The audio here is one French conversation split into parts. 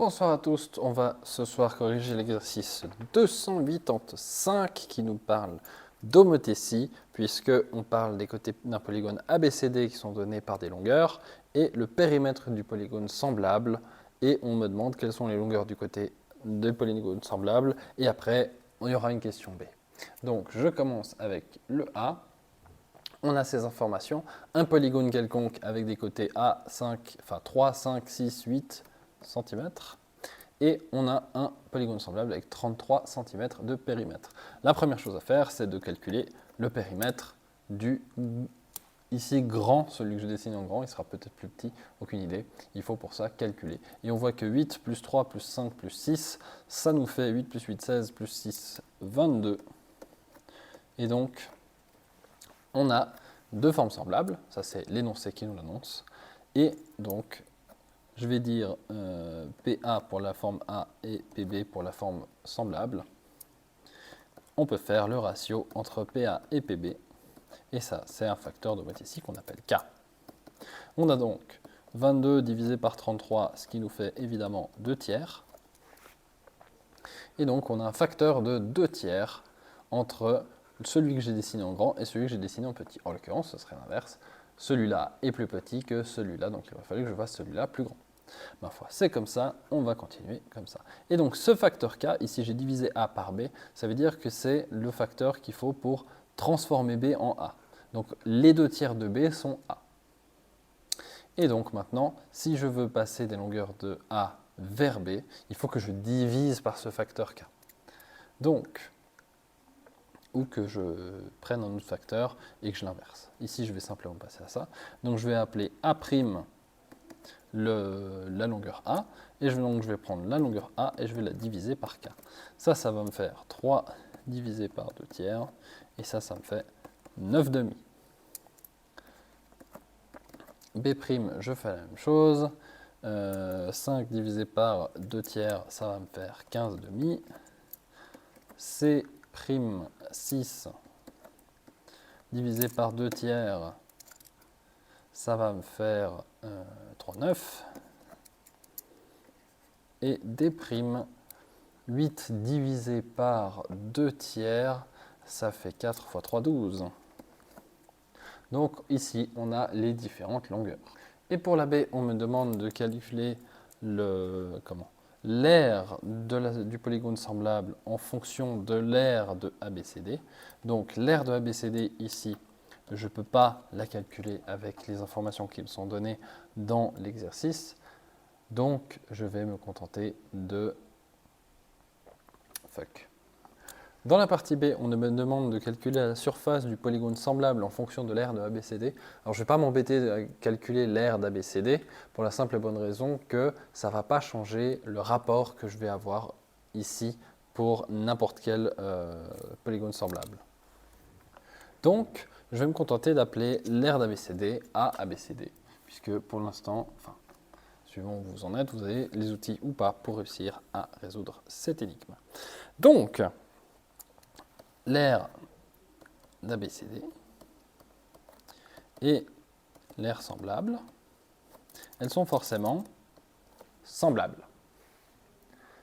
Bonsoir à tous, on va ce soir corriger l'exercice 285 qui nous parle d'homothétie, puisque on parle des côtés d'un polygone ABCD qui sont donnés par des longueurs et le périmètre du polygone semblable, et on me demande quelles sont les longueurs du côté des polygones semblables, et après il y aura une question B. Donc je commence avec le A. On a ces informations, un polygone quelconque avec des côtés A, 5, enfin 3, 5, 6, 8 cm. Et on a un polygone semblable avec 33 cm de périmètre. La première chose à faire, c'est de calculer le périmètre du, ici grand, celui que je dessine en grand, il sera peut-être plus petit, aucune idée. Il faut pour ça calculer. Et on voit que 8 plus 3 plus 5 plus 6, ça nous fait 8 plus 8, 16 plus 6, 22. Et donc, on a deux formes semblables, ça c'est l'énoncé qui nous l'annonce, et donc je vais dire PA pour la forme A et PB pour la forme semblable. On peut faire le ratio entre PA et PB, et ça c'est un facteur d'homothétie qu'on appelle K. On a donc 22 divisé par 33, ce qui nous fait évidemment 2 tiers, et donc on a un facteur de 2 tiers entre celui que j'ai dessiné en grand et celui que j'ai dessiné en petit. En l'occurrence, ce serait l'inverse. Celui-là est plus petit que celui-là, donc il va falloir que je fasse celui-là plus grand. Ma foi, c'est comme ça, on va continuer comme ça. Et donc ce facteur K, ici j'ai divisé A par B, ça veut dire que c'est le facteur qu'il faut pour transformer B en A. Donc les 2 tiers de B sont A. Et donc maintenant, si je veux passer des longueurs de A vers B, il faut que je divise par ce facteur K. Donc, ou que je prenne un autre facteur et que je l'inverse. Ici, je vais simplement passer à ça. Donc, je vais appeler A' la longueur A, et donc je vais prendre la longueur A et je vais la diviser par K. Ça va me faire 3 divisé par 2 tiers, et ça me fait 9 demi. B', je fais la même chose. 5 divisé par 2 tiers, ça va me faire 15 demi. C', 6 divisé par 2 tiers, ça va me faire 3/9. Et D', 8 divisé par 2 tiers, ça fait 4 fois 3, 12. Donc ici, on a les différentes longueurs. Et pour la B, on me demande de calculer l'aire du polygone semblable en fonction de l'aire de ABCD. Donc l'aire de ABCD ici, je ne peux pas la calculer avec les informations qui me sont données dans l'exercice. Donc je vais me contenter de Dans la partie B, on me demande de calculer la surface du polygone semblable en fonction de l'aire de ABCD. Alors je ne vais pas m'embêter à calculer l'aire d'ABCD pour la simple et bonne raison que ça ne va pas changer le rapport que je vais avoir ici pour n'importe quel polygone semblable. Donc je vais me contenter d'appeler l'aire d'ABCD ABCD, puisque pour l'instant, suivant où vous en êtes, vous avez les outils ou pas pour réussir à résoudre cette énigme. Donc, l'aire d'ABCD et l'aire semblable, elles sont forcément semblables,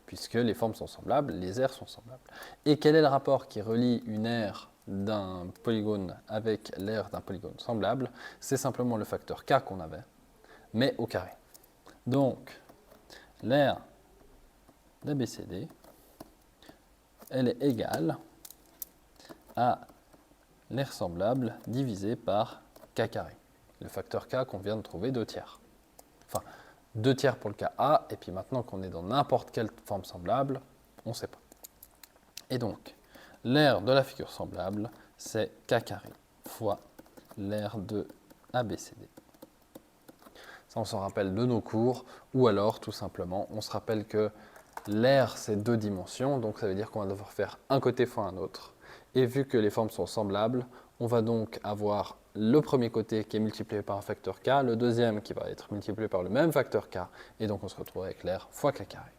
puisque les formes sont semblables, les aires sont semblables. Et quel est le rapport qui relie une aire d'un polygone avec l'aire d'un polygone semblable? C'est simplement le facteur K qu'on avait, mais au carré. Donc, l'aire d'ABCD, elle est égale à l'aire semblable divisé par K carré. Le facteur K qu'on vient de trouver, 2 tiers. Enfin, 2 tiers pour le cas A, et puis maintenant qu'on est dans n'importe quelle forme semblable, on ne sait pas. Et donc, l'aire de la figure semblable, c'est K carré fois l'aire de ABCD. Ça, on s'en rappelle de nos cours, ou alors, tout simplement, on se rappelle que l'aire, c'est 2 dimensions, donc ça veut dire qu'on va devoir faire un côté fois un autre. Et vu que les formes sont semblables, on va donc avoir le premier côté qui est multiplié par un facteur K, le deuxième qui va être multiplié par le même facteur K, et donc on se retrouve avec l'aire fois K carré.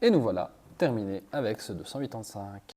Et nous voilà terminés avec ce 285.